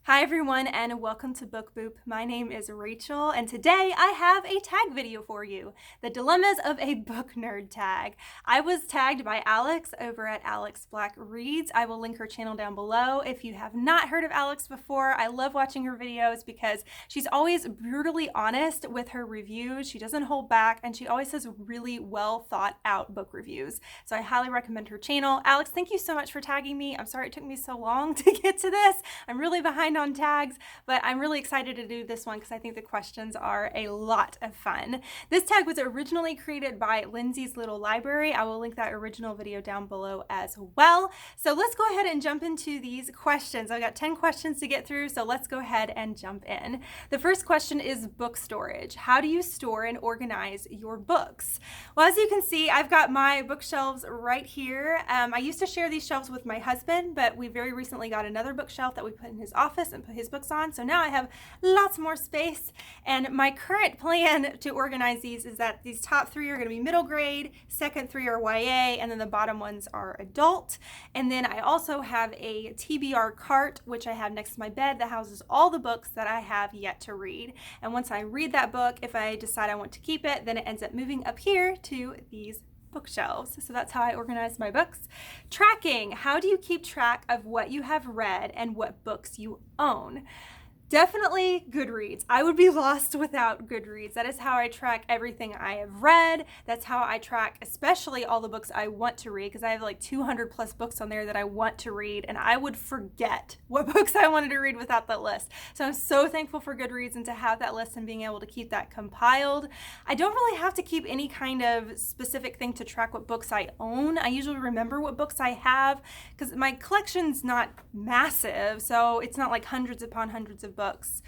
Hi everyone and welcome to Book Boop. My name is Rachel and today I have a tag video for you. The dilemmas of a book nerd tag. I was tagged by Alex over at Alex Black Reads. I will link her channel down below. If you have not heard of Alex before, I love watching her videos because she's always brutally honest with her reviews. She doesn't hold back and she always has really well thought out book reviews. So I highly recommend her channel. Alex, thank you so much for tagging me. I'm sorry it took me so long to get to this. I'm really behind on tags, but I'm really excited to do this one because I think the questions are a lot of fun. This tag was originally created by Lindsay's Little Library. I will link that original video down below as well. So let's go ahead and jump into these questions. I've got 10 questions to get through, so let's go ahead and jump in. The first question is book storage. How do you store and organize your books? Well, as you can see, I've got my bookshelves right here. I used to share these shelves with my husband, but we very recently got another bookshelf that we put in his office and put his books on. So now I have lots more space. And my current plan to organize these is that these top three are going to be middle grade, second three are YA, and then the bottom ones are adult. And then I also have a TBR cart, which I have next to my bed that houses all the books that I have yet to read. And once I read that book, if I decide I want to keep it, then it ends up moving up here to these bookshelves. So that's how I organize my books. Tracking. How do you keep track of what you have read and what books you own? Definitely Goodreads. I would be lost without Goodreads. That is how I track everything I have read. That's how I track especially all the books I want to read, because I have like 200 plus books on there that I want to read, and I would forget what books I wanted to read without that list. So I'm so thankful for Goodreads and to have that list and being able to keep that compiled. I don't really have to keep any kind of specific thing to track what books I own. I usually remember what books I have because my collection's not massive, so it's not like hundreds upon hundreds of books.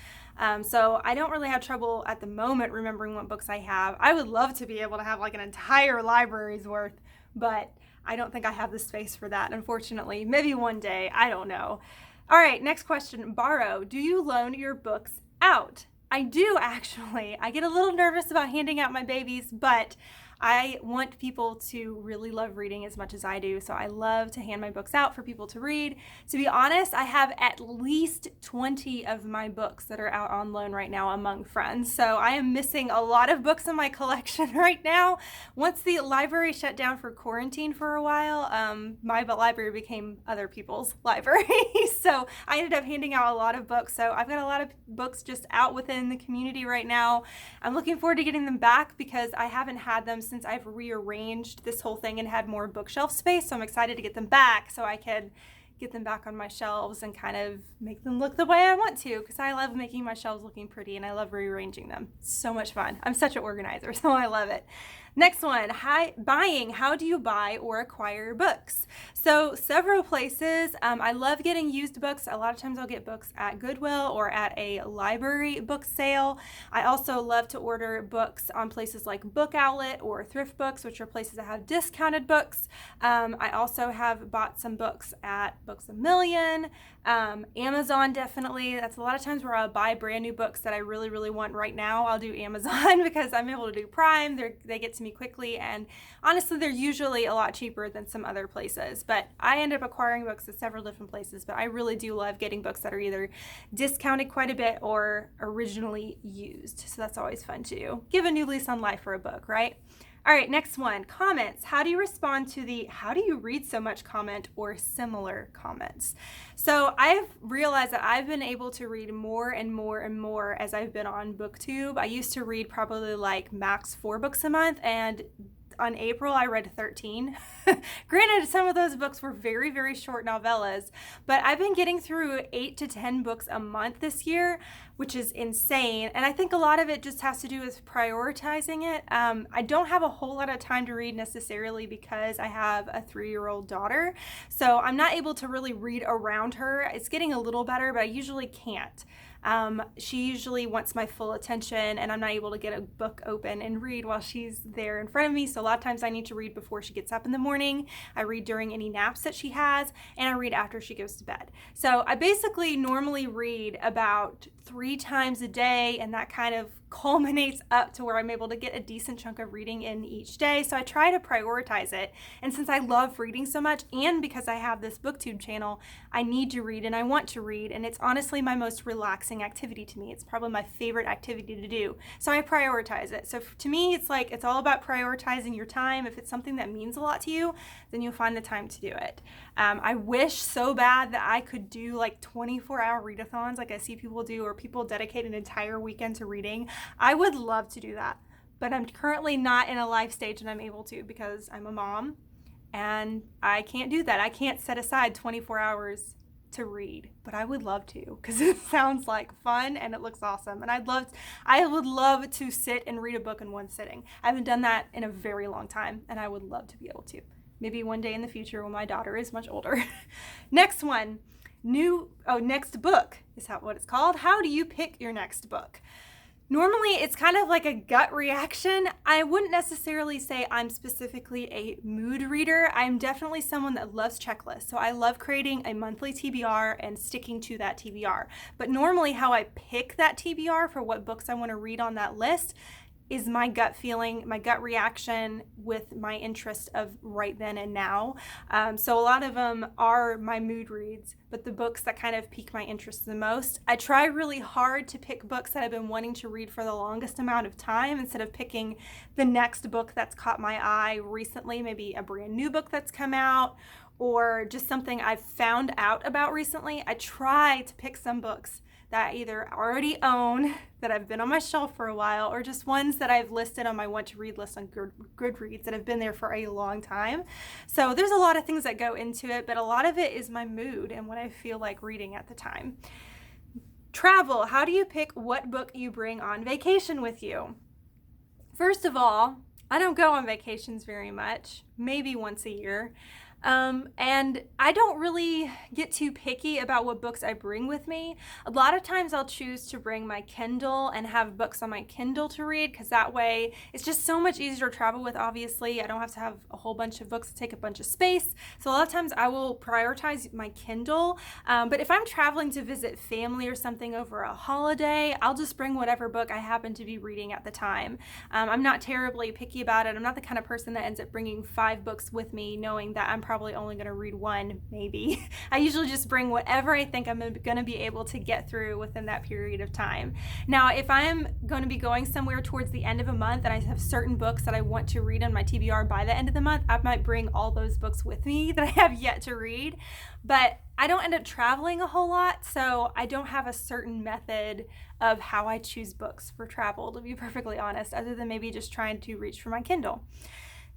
So I don't really have trouble at the moment remembering what books I have. I would love to be able to have like an entire library's worth, but I don't think I have the space for that, unfortunately. Maybe one day, I don't know. All right, next question. Borrow. Do you loan your books out? I do, actually. I get a little nervous about handing out my babies, but I want people to really love reading as much as I do, so I love to hand my books out for people to read. To be honest, I have at least 20 of my books that are out on loan right now among friends, so I am missing a lot of books in my collection right now. Once the library shut down for quarantine for a while, my library became other people's library, so I ended up handing out a lot of books, so I've got a lot of books just out within the community right now. I'm looking forward to getting them back because I haven't had them since I've rearranged this whole thing and had more bookshelf space. So I'm excited to get them back so I can get them back on my shelves and kind of make them look the way I want to, because I love making my shelves looking pretty and I love rearranging them. It's so much fun. I'm such an organizer, so I love it. Next one, buying. How do you buy or acquire books? So several places. I love getting used books. A lot of times I'll get books at Goodwill or at a library book sale. I also love to order books on places like Book Outlet or Thrift Books, which are places that have discounted books. I also have bought some books at Books A Million, Amazon definitely. That's a lot of times where I'll buy brand new books that I really, really want right now. I'll do Amazon because I'm able to do Prime. They get to me quickly, and honestly they're usually a lot cheaper than some other places, but I end up acquiring books at several different places. But I really do love getting books that are either discounted quite a bit or originally used, so that's always fun to give a new lease on life for a book, right? All right, next one, comments. How do you respond to the "how do you read so much" comment or similar comments? So I've realized that I've been able to read more and more and more as I've been on BookTube. I used to read probably like max 4 books a month, and on April I read 13. Granted, some of those books were very, very short novellas, but I've been getting through 8 to 10 books a month this year, which is insane. And I think a lot of it just has to do with prioritizing it. I don't have a whole lot of time to read necessarily because I have a 3-year-old daughter, so I'm not able to really read around her. It's getting a little better, but I usually can't. She usually wants my full attention, and I'm not able to get a book open and read while she's there in front of me. So a lot of times I need to read before she gets up in the morning. I read during any naps that she has, and I read after she goes to bed. So I basically normally read about 3 times a day, and that kind of culminates up to where I'm able to get a decent chunk of reading in each day. So I try to prioritize it. And since I love reading so much, and because I have this BookTube channel, I need to read and I want to read, and it's honestly my most relaxing activity to me. It's probably my favorite activity to do. So I prioritize it. So to me, it's like, it's all about prioritizing your time. If it's something that means a lot to you, then you'll find the time to do it. I wish so bad that I could do like 24-hour readathons like I see people do, or people dedicate an entire weekend to reading. I would love to do that, but I'm currently not in a life stage that I'm able to, because I'm a mom and I can't do that. I can't set aside 24 hours to read, but I would love to, because it sounds like fun and it looks awesome. And I would love to sit and read a book in one sitting. I haven't done that in a very long time, and I would love to be able to. Maybe one day in the future when my daughter is much older. Next one, next book is what it's called. How do you pick your next book? Normally, it's kind of like a gut reaction. I wouldn't necessarily say I'm specifically a mood reader. I'm definitely someone that loves checklists. So I love creating a monthly TBR and sticking to that TBR. But normally how I pick that TBR for what books I want to read on that list is my gut feeling, my gut reaction with my interest of right then and now. So a lot of them are my mood reads, but the books that kind of pique my interest the most. I try really hard to pick books that I've been wanting to read for the longest amount of time, instead of picking the next book that's caught my eye recently, maybe a brand new book that's come out, or just something I've found out about recently. I try to pick some books that I either already own, that have been on my shelf for a while, or just ones that I've listed on my want to read list on Goodreads that have been there for a long time. So there's a lot of things that go into it, but a lot of it is my mood and what I feel like reading at the time. Travel. How do you pick what book you bring on vacation with you? First of all, I don't go on vacations very much, maybe once a year. And I don't really get too picky about what books I bring with me. A lot of times I'll choose to bring my Kindle and have books on my Kindle to read, because that way it's just so much easier to travel with. Obviously, I don't have to have a whole bunch of books to take a bunch of space. So a lot of times I will prioritize my Kindle. But if I'm traveling to visit family or something over a holiday, I'll just bring whatever book I happen to be reading at the time. I'm not terribly picky about it. I'm not the kind of person that ends up bringing 5 books with me knowing that I'm probably only going to read one, maybe. I usually just bring whatever I think I'm going to be able to get through within that period of time. Now, if I'm going to be going somewhere towards the end of a month and I have certain books that I want to read on my TBR by the end of the month, I might bring all those books with me that I have yet to read. But I don't end up traveling a whole lot, so I don't have a certain method of how I choose books for travel, to be perfectly honest, other than maybe just trying to reach for my Kindle.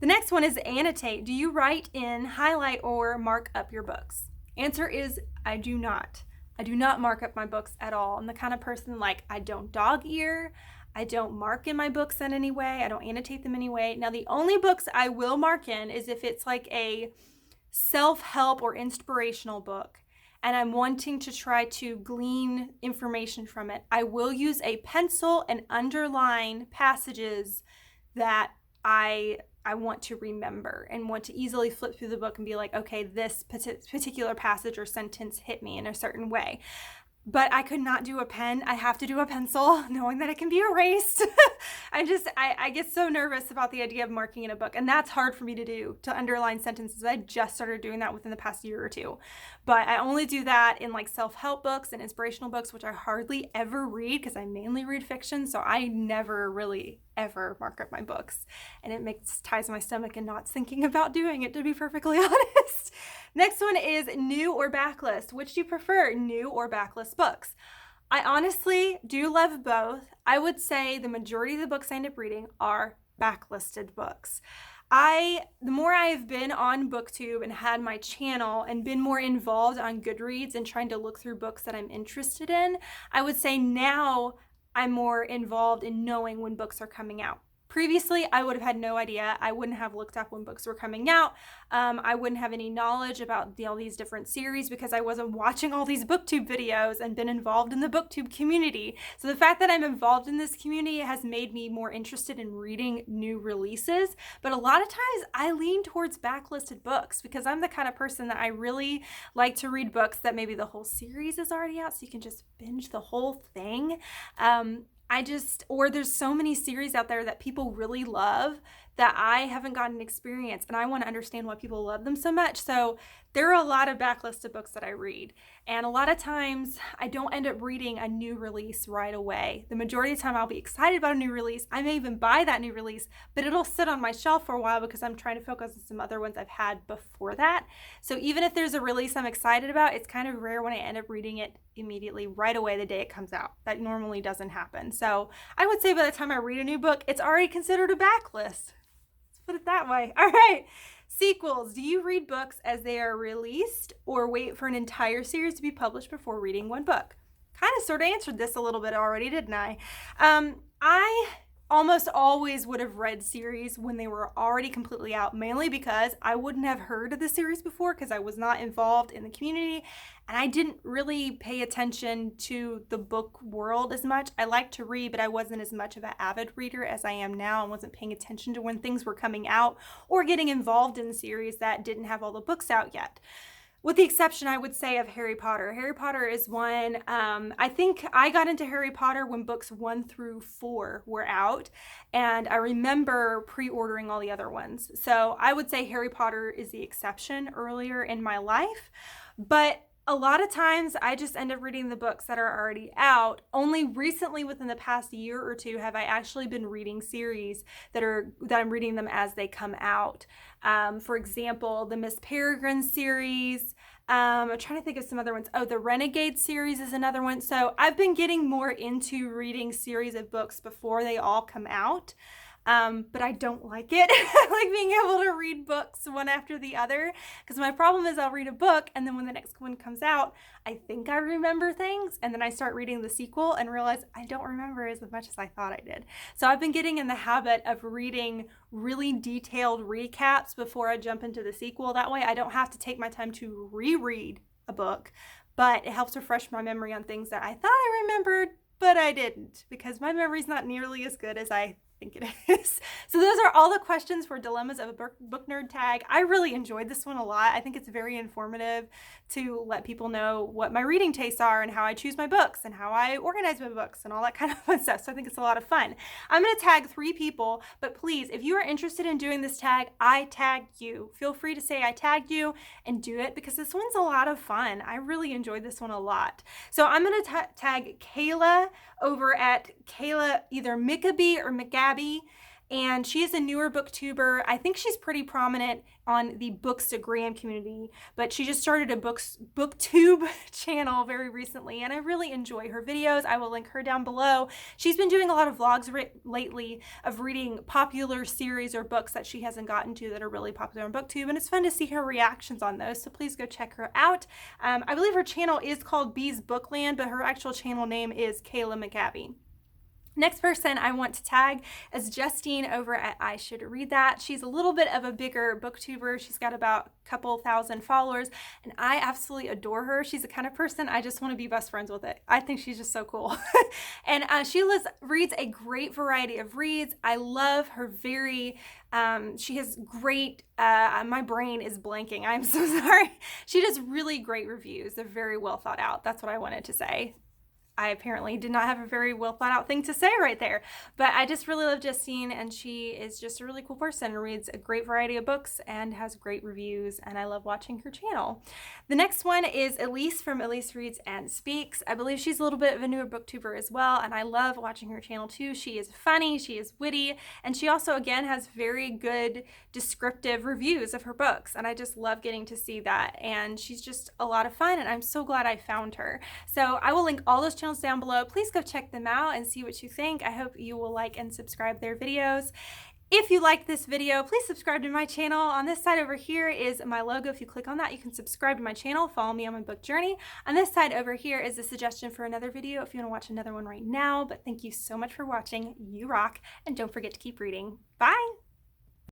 The next one is Annotate. Do you write in, highlight, or mark up your books? Answer is, I do not. I do not mark up my books at all. I'm the kind of person, like, I don't dog ear. I don't mark in my books in any way. I don't annotate them anyway. Now, the only books I will mark in is if it's like a self-help or inspirational book, and I'm wanting to try to glean information from it. I will use a pencil and underline passages that I want to remember and want to easily flip through the book and be like, okay, this particular passage or sentence hit me in a certain way. But I could not do a pen. I have to do a pencil, knowing that it can be erased. I get so nervous about the idea of marking in a book, and that's hard for me to do, to underline sentences. I just started doing that within the past year or two. But I only do that in like self-help books and inspirational books, which I hardly ever read because I mainly read fiction, so I never really ever mark up my books. And it ties my stomach in not thinking about doing it, to be perfectly honest. Next one is new or backlist. Which do you prefer, new or backlist books? I honestly do love both. I would say the majority of the books I end up reading are backlisted books. The more I've been on BookTube and had my channel and been more involved on Goodreads and trying to look through books that I'm interested in, I would say now I'm more involved in knowing when books are coming out. Previously, I would have had no idea. I wouldn't have looked up when books were coming out. I wouldn't have any knowledge about all these different series because I wasn't watching all these booktube videos and been involved in the booktube community. So the fact that I'm involved in this community has made me more interested in reading new releases. But a lot of times I lean towards backlisted books because I'm the kind of person that I really like to read books that maybe the whole series is already out, so you can just binge the whole thing. Or there's so many series out there that people really love that I haven't gotten experience, and I want to understand why people love them so much. So there are a lot of backlisted books that I read, and a lot of times I don't end up reading a new release right away. The majority of the time I'll be excited about a new release. I may even buy that new release, but it'll sit on my shelf for a while because I'm trying to focus on some other ones I've had before that. So even if there's a release I'm excited about, it's kind of rare when I end up reading it immediately right away the day it comes out. That normally doesn't happen. So I would say by the time I read a new book, it's already considered a backlist. Put it that way. All right. Sequels. Do you read books as they are released or wait for an entire series to be published before reading one book? Kind of sort of answered this a little bit already, didn't I? I almost always would have read series when they were already completely out, mainly because I wouldn't have heard of the series before because I was not involved in the community and I didn't really pay attention to the book world as much. I liked to read, but I wasn't as much of an avid reader as I am now and wasn't paying attention to when things were coming out or getting involved in series that didn't have all the books out yet. With the exception, I would say, of Harry Potter. Harry Potter is one, I think I got into Harry Potter when books 1 through 4 were out, and I remember pre-ordering all the other ones. So I would say Harry Potter is the exception earlier in my life, but a lot of times I just end up reading the books that are already out. Only recently, within the past year or two, have I actually been reading series that I'm reading them as they come out. For example, the Miss Peregrine series. I'm trying to think of some other ones. Oh, the Renegade series is another one. So I've been getting more into reading series of books before they all come out. But I don't like it. I like being able to read books one after the other, because my problem is I'll read a book and then when the next one comes out, I think I remember things, and then I start reading the sequel and realize I don't remember as much as I thought I did. So I've been getting in the habit of reading really detailed recaps before I jump into the sequel. That way I don't have to take my time to reread a book, but it helps refresh my memory on things that I thought I remembered, but I didn't, because my memory's not nearly as good as I think it is. So those are all the questions for Dilemmas of a Book Nerd Tag. I really enjoyed this one a lot. I think it's very informative to let people know what my reading tastes are and how I choose my books and how I organize my books and all that kind of fun stuff. So I think it's a lot of fun. I'm going to tag 3 people, but please, if you are interested in doing this tag, I tagged you. Feel free to say I tagged you and do it, because this one's a lot of fun. I really enjoyed this one a lot. So I'm going to tag Kayla over at Kayla, either Mickabee or McGabby, and she is a newer booktuber. I think she's pretty prominent on the Bookstagram community, but she just started a booktube channel very recently, and I really enjoy her videos. I will link her down below. She's been doing a lot of vlogs lately of reading popular series or books that she hasn't gotten to that are really popular on Booktube, and it's fun to see her reactions on those, so please go check her out. I believe her channel is called Bee's Bookland, but her actual channel name is Kayla McGabby. Next person I want to tag is Justine over at I Should Read That. She's a little bit of a bigger booktuber. She's got about a couple thousand followers, and I absolutely adore her. She's the kind of person I just want to be best friends with it. I think she's just so cool. And she reads a great variety of reads. I love her she has great, my brain is blanking. I'm so sorry. She does really great reviews. They're very well thought out. That's what I wanted to say. I apparently did not have a very well thought out thing to say right there, but I just really love Justine, and she is just a really cool person, reads a great variety of books and has great reviews, and I love watching her channel. The next one is Elise from Elise Reads and Speaks. I believe she's a little bit of a newer booktuber as well, and I love watching her channel too. She is funny, she is witty, and she also again has very good descriptive reviews of her books, and I just love getting to see that, and she's just a lot of fun, and I'm so glad I found her. So I will link all those channels down below. Please go check them out and see what you think. I hope you will like and subscribe their videos. If you liked this video, please subscribe to my channel. On this side over here is my logo. If you click on that, you can subscribe to my channel, follow me on my book journey. On this side over here is a suggestion for another video if you want to watch another one right now. But thank you so much for watching. You rock, and don't forget to keep reading. Bye!